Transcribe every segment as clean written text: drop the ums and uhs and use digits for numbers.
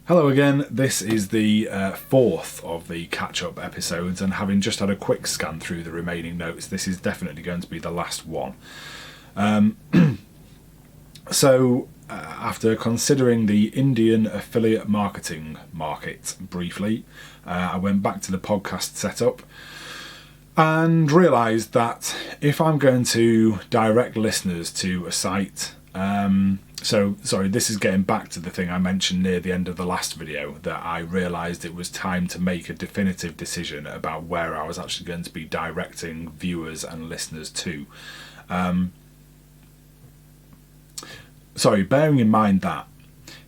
Hello again, this is the fourth of the catch-up episodes, and having just had a quick scan through the remaining notes, this is definitely going to be the last one. After considering the Indian affiliate marketing market briefly, I went back to the podcast setup and realised that if I'm going to direct listeners to a site, this is getting back to the thing I mentioned near the end of the last video, that I realised it was time to make a definitive decision about where I was actually going to be directing viewers and listeners to. Bearing in mind that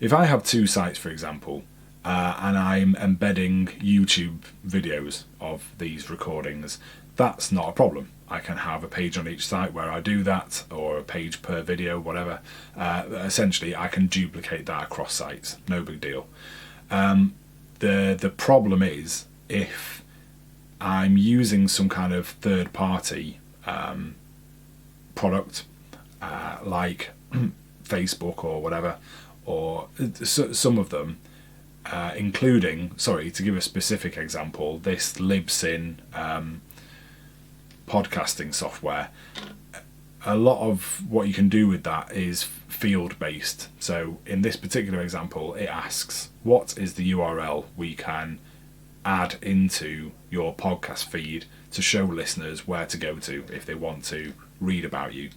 if I have two sites, for example, and I'm embedding YouTube videos of these recordings, that's not a problem. I can have a page on each site where I do that, or a page per video, whatever. Essentially, I can duplicate that across sites. No big deal. The problem is if I'm using some kind of third-party product, like Facebook or whatever, or some of them, including, to give a specific example, this Libsyn podcasting software. A lot of what you can do with that is field based. So in this particular example, it asks, what is the URL we can add into your podcast feed to show listeners where to go to if they want to read about you?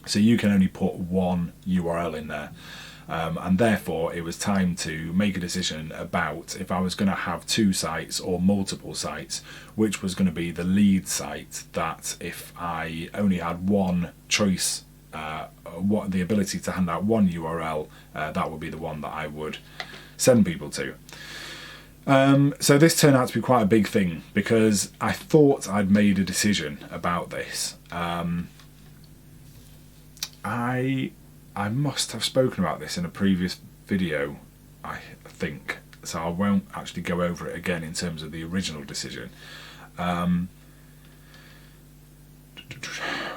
So you can only put one URL in there. And therefore it was time to make a decision about if I was going to have two sites or multiple sites, which was going to be the lead site, that if I only had one choice, the ability to hand out one URL, that would be the one that I would send people to. So this turned out to be quite a big thing, because I thought I'd made a decision about this. I must have spoken about this in a previous video, I think, so I won't actually go over it again in terms of the original decision.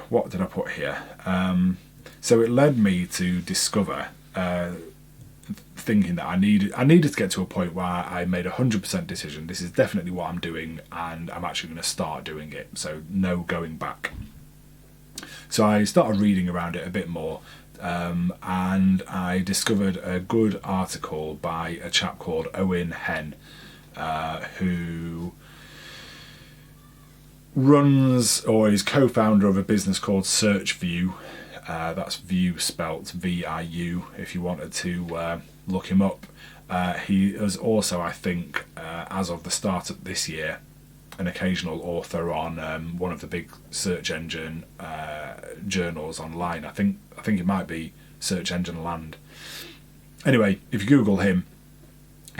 What did I put here? So it led me to discover, thinking that I needed to get to a point where I made 100% decision. This is definitely what I'm doing, and I'm actually going to start doing it, so no going back. So I started reading around it a bit more, and I discovered a good article by a chap called Owen Henn, who runs, or is co-founder of, a business called SearchView. That's View spelt VIU if you wanted to look him up. He is also, I think, as of the start of this year, an occasional author on one of the big search engine journals online. I think it might be Search Engine Land. Anyway, if you Google him,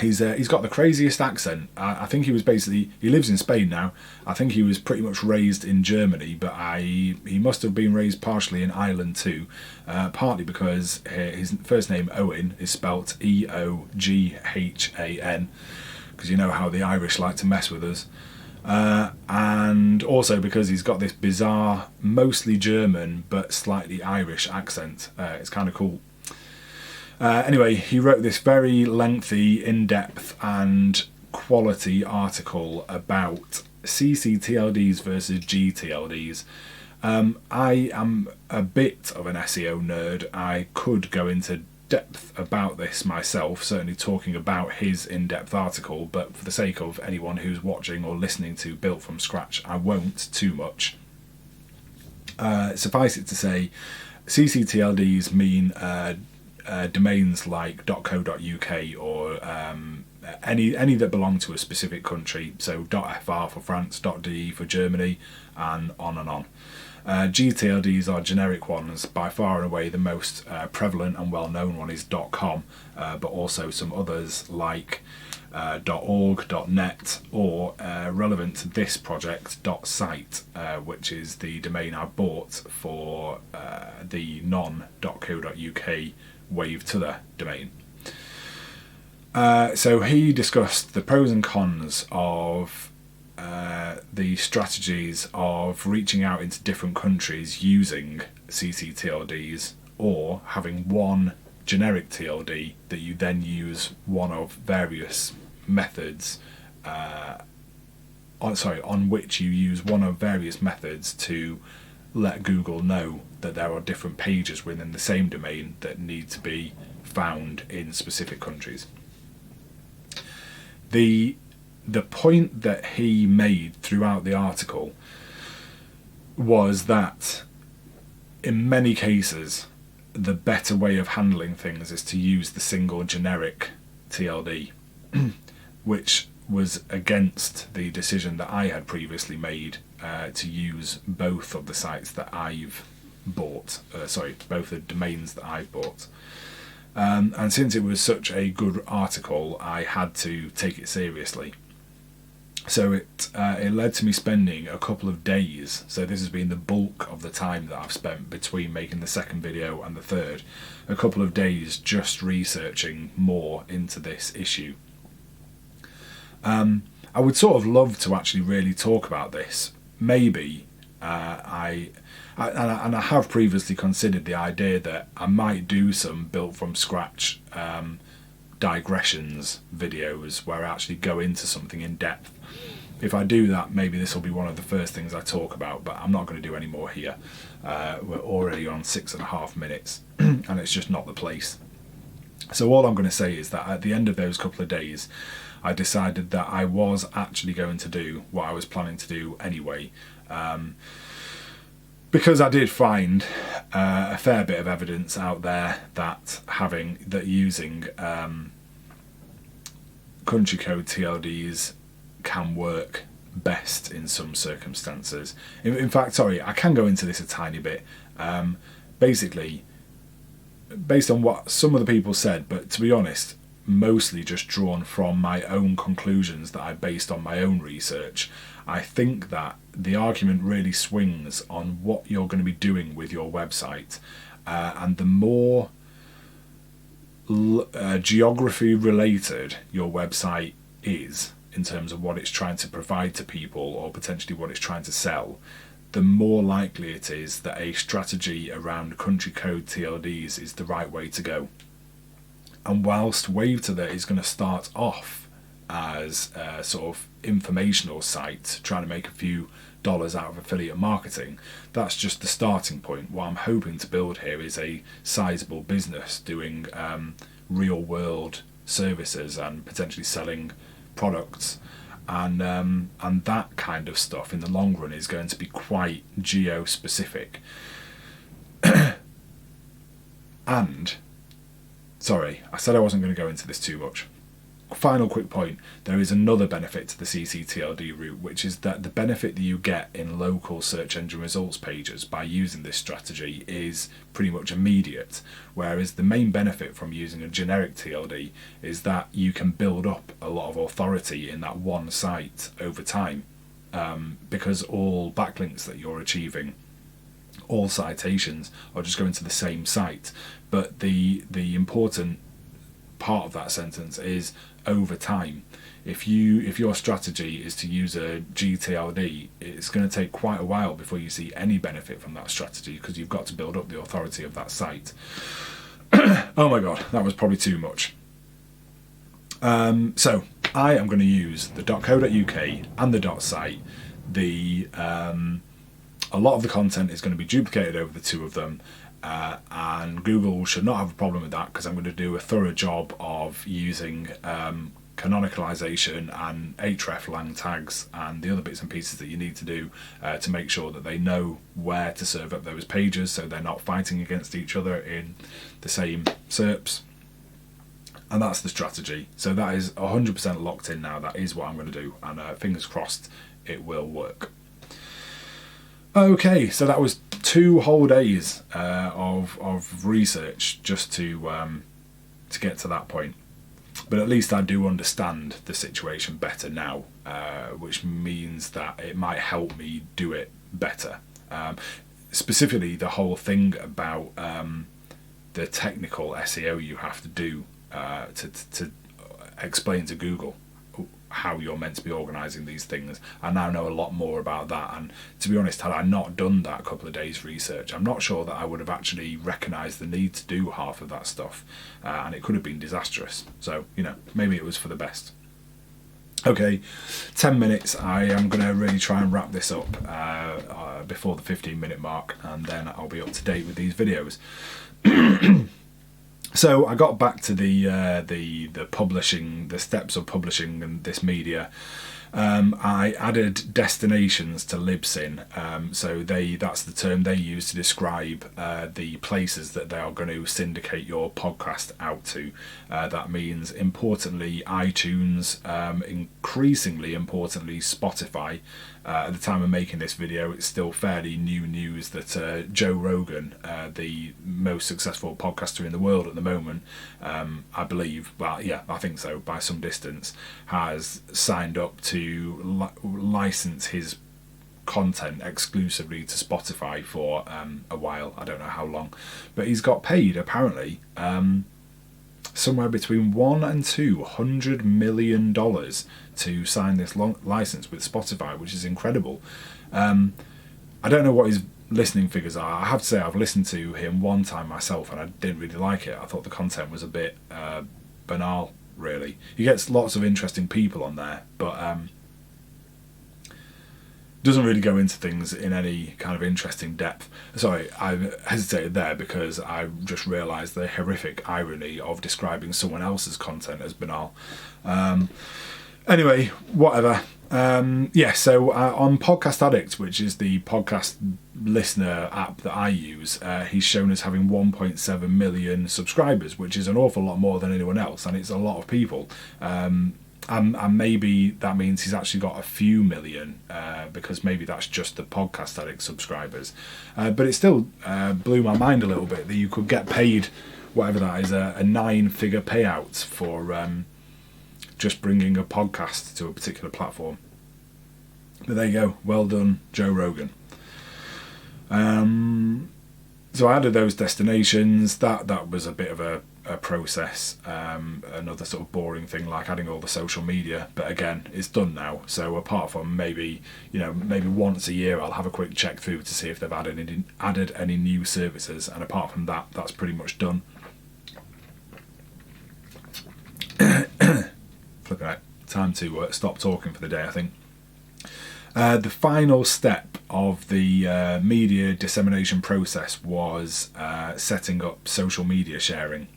he's got the craziest accent. I think he lives in Spain now. I think he was pretty much raised in Germany, but he must have been raised partially in Ireland too, partly because his first name Owen is spelt EOGHAN, because you know how the Irish like to mess with us. And also because he's got this bizarre, mostly German but slightly Irish accent. It's kind of cool. Anyway, he wrote this very lengthy, in-depth and quality article about ccTLDs versus gTLDs. I am a bit of an SEO nerd. I could go into depth about this myself, certainly talking about his in-depth article, but for the sake of anyone who's watching or listening to Built From Scratch, I won't too much. Suffice it to say, ccTLDs mean domains like .co.uk or any that belong to a specific country, so .fr for France, .de for Germany, and on and on. gTLDs are generic ones. By far and away the most prevalent and well-known one is .com, but also some others like .org, .net, or relevant to this project, .site, which is the domain I bought for the non.co.uk Wave to the domain. So he discussed the pros and cons of the strategies of reaching out into different countries using ccTLDs, or having one generic TLD that you then use one of various methods on which you use one of various methods to let Google know that there are different pages within the same domain that need to be found in specific countries. The point that he made throughout the article was that in many cases the better way of handling things is to use the single generic TLD, which was against the decision that I had previously made to use both of the sites that I've bought, both the domains that I've bought. And since it was such a good article, I had to take it seriously. So it led to me spending a couple of days, so this has been the bulk of the time that I've spent between making the second video and the third, a couple of days just researching more into this issue. I would sort of love to actually really talk about this. Maybe I have previously considered the idea that I might do some built from scratch digressions videos where I actually go into something in depth. If I do that, maybe this will be one of the first things I talk about, but I'm not going to do any more here. We're already on 6.5 minutes and it's just not the place. So all I'm going to say is that at the end of those couple of days, I decided that I was actually going to do what I was planning to do anyway, because I did find a fair bit of evidence out there that using country code TLDs can work best in some circumstances. In fact, I can go into this a tiny bit. Basically, based on what some of the people said, but to be honest, mostly just drawn from my own conclusions that I based on my own research, I think that the argument really swings on what you're going to be doing with your website, and the more geography related your website is in terms of what it's trying to provide to people or potentially what it's trying to sell, the more likely it is that a strategy around country code TLDs is the right way to go. And whilst Wavetether is going to start off as a sort of informational site trying to make a few dollars out of affiliate marketing, that's just the starting point. What I'm hoping to build here is a sizable business doing real world services and potentially selling products, and that kind of stuff in the long run is going to be quite geo specific. And sorry, I said I wasn't going to go into this too much. Final quick point, there is another benefit to the ccTLD route, which is that the benefit that you get in local search engine results pages by using this strategy is pretty much immediate, whereas the main benefit from using a generic TLD is that you can build up a lot of authority in that one site over time, because all backlinks that you're achieving, all citations are just going to the same site. But the important part of that sentence is over time. If your strategy is to use a gTLD, it's going to take quite a while before you see any benefit from that strategy, because you've got to build up the authority of that site. Oh my god, that was probably too much. So I am going to use the .co.uk and the .site. A lot of the content is going to be duplicated over the two of them, and Google should not have a problem with that, because I'm going to do a thorough job of using canonicalization and hreflang tags and the other bits and pieces that you need to do to make sure that they know where to serve up those pages, so they're not fighting against each other in the same SERPs. And that's the strategy. So that is 100% locked in now. That is what I'm going to do, and fingers crossed it will work. Okay, so that was 2 whole days of research just to get to that point. But at least I do understand the situation better now, which means that it might help me do it better. Specifically, the whole thing about the technical SEO you have to do to explain to Google how you're meant to be organising these things. I now know a lot more about that, and to be honest, had I not done that couple of days research, I'm not sure that I would have actually recognised the need to do half of that stuff, and it could have been disastrous. So, you know, maybe it was for the best. Okay, 10 minutes. I am going to really try and wrap this up before the 15-minute mark, and then I'll be up to date with these videos. So I got back to the publishing, the steps of publishing and this media. I added destinations to Libsyn, so that's the term they use to describe the places that they are going to syndicate your podcast out to. That means, importantly, iTunes, increasingly importantly, Spotify. At the time of making this video, it's still fairly new news that Joe Rogan, the most successful podcaster in the world at the moment, I believe, well, yeah, I think so, by some distance, has signed up to license his content exclusively to Spotify for a while. I don't know how long, but he's got paid, apparently, somewhere between $1 and $200 million to sign this license with Spotify, which is incredible. I don't know what his listening figures are. I have to say I've listened to him one time myself and I didn't really like it. I thought the content was a bit banal, really. He gets lots of interesting people on there, but doesn't really go into things in any kind of interesting depth. Sorry, I hesitated there because I just realised the horrific irony of describing someone else's content as banal. Anyway, whatever. So on Podcast Addict, which is the podcast listener app that I use, he's shown as having 1.7 million subscribers, which is an awful lot more than anyone else, and it's a lot of people. And maybe that means he's actually got a few million, because maybe that's just the Podcast Addict subscribers. But it still blew my mind a little bit that you could get paid, whatever that is, a 9-figure payout for just bringing a podcast to a particular platform. But there you go. Well done, Joe Rogan. So I added those destinations. That was a bit of a process, another sort of boring thing like adding all the social media, but again, it's done now. So apart from maybe once a year I'll have a quick check through to see if they've added any new services, and apart from that, that's pretty much done. Flipping out. Time to stop talking for the day, I think. The final step of the media dissemination process was setting up social media sharing.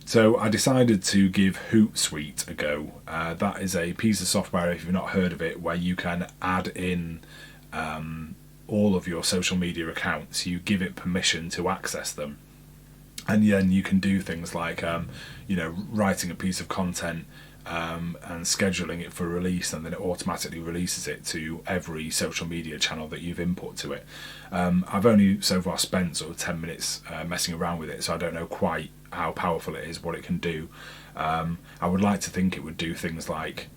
So I decided to give Hootsuite a go. That is a piece of software, if you've not heard of it, where you can add in all of your social media accounts. You give it permission to access them. And then you can do things like, writing a piece of content and scheduling it for release, and then it automatically releases it to every social media channel that you've input to it. I've only so far spent sort of 10 minutes messing around with it, so I don't know quite how powerful it is, what it can do. I would like to think it would do things like,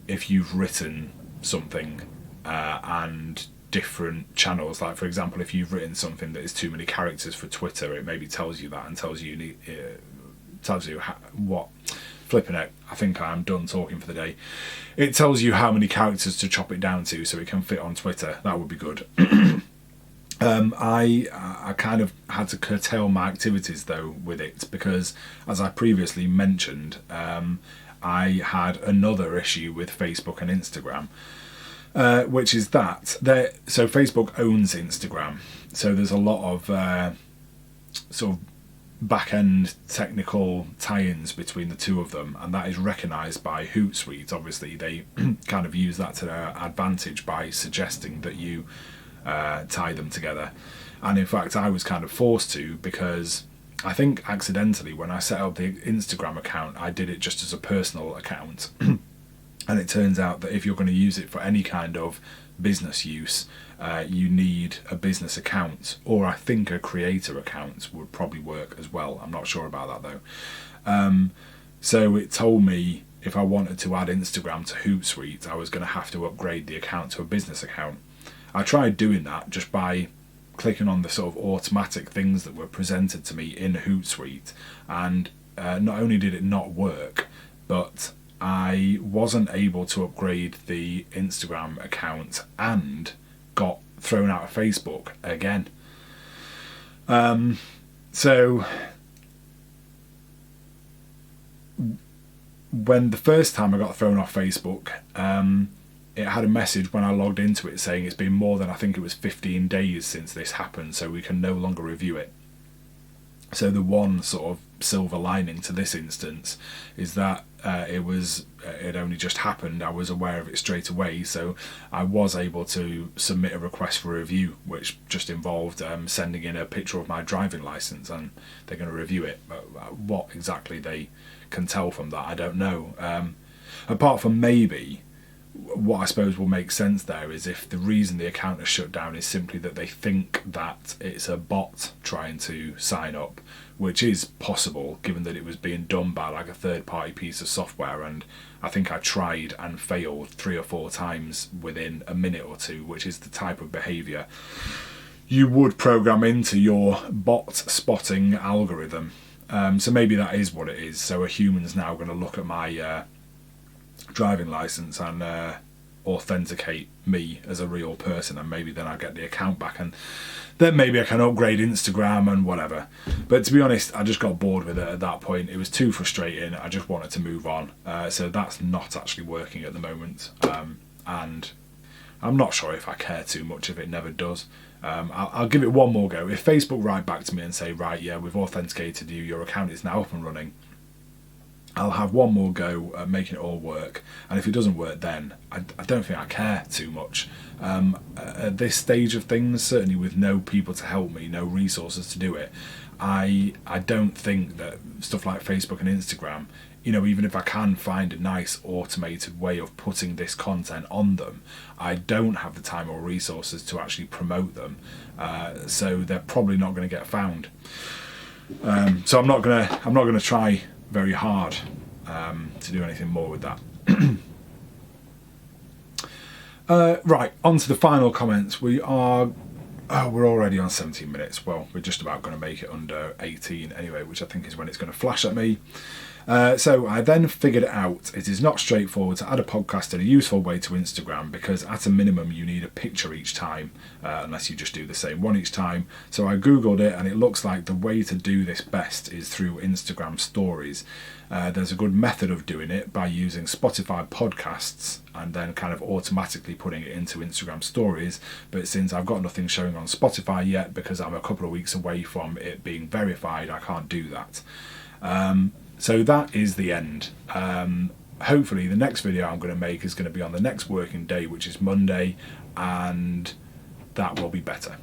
if you've written something and different channels, like for example, if you've written something that is too many characters for Twitter, it maybe tells you that and tells you what, flipping it, I think I'm done talking for the day. It tells you how many characters to chop it down to so it can fit on Twitter. That would be good. I kind of had to curtail my activities though with it, because as I previously mentioned, I had another issue with Facebook and Instagram. Which is that so Facebook owns Instagram, so there's a lot of sort of back-end technical tie-ins between the two of them, and that is recognised by Hootsuite. Obviously, they kind of use that to their advantage by suggesting that you tie them together. And in fact, I was kind of forced to, because I think accidentally when I set up the Instagram account, I did it just as a personal account. And it turns out that if you're going to use it for any kind of business use, you need a business account, or I think a creator account would probably work as well. I'm not sure about that though. So it told me if I wanted to add Instagram to Hootsuite, I was going to have to upgrade the account to a business account. I tried doing that just by clicking on the sort of automatic things that were presented to me in Hootsuite, and not only did it not work, but I wasn't able to upgrade the Instagram account and got thrown out of Facebook again. So when the first time I got thrown off Facebook, it had a message when I logged into it saying it's been more than, I think it was 15 days since this happened, so we can no longer review it. So the one sort of silver lining to this instance is that it only just happened. I was aware of it straight away, so I was able to submit a request for a review, which just involved sending in a picture of my driving license, and they're going to review it. But what exactly they can tell from that, I don't know. Apart from maybe what I suppose will make sense there is if the reason the account is shut down is simply that they think that it's a bot trying to sign up, which is possible given that it was being done by like a third-party piece of software, and I think I tried and failed 3 or 4 times within a minute or two, which is the type of behaviour you would program into your bot spotting algorithm. So maybe that is what it is. So a human's now going to look at my driving license and authenticate me as a real person, and maybe then I get the account back, and then maybe I can upgrade Instagram and whatever. But to be honest, I just got bored with it at that point. It was too frustrating. I just wanted to move on. So that's not actually working at the moment, and I'm not sure if I care too much if it never does. I'll give it one more go. If Facebook write back to me and say, right, yeah, we've authenticated you, your account is now up and running, I'll have one more go at making it all work, and if it doesn't work then I don't think I care too much. At this stage of things, certainly with no people to help me, no resources to do it, I don't think that stuff like Facebook and Instagram, even if I can find a nice automated way of putting this content on them, I don't have the time or resources to actually promote them, so they're probably not going to get found. So I'm not gonna try very hard to do anything more with that. Right, on to the final comments. We're already on 17 minutes. Well, we're just about going to make it under 18 anyway, which I think is when it's going to flash at me. So I then figured out it is not straightforward to add a podcast in a useful way to Instagram, because at a minimum you need a picture each time, unless you just do the same one each time. So I googled it, and it looks like the way to do this best is through Instagram stories. There's a good method of doing it by using Spotify podcasts and then kind of automatically putting it into Instagram stories, but since I've got nothing showing on Spotify yet because I'm a couple of weeks away from it being verified, I can't do that. So that is the end. Hopefully the next video I'm going to make is going to be on the next working day, which is Monday, and that will be better.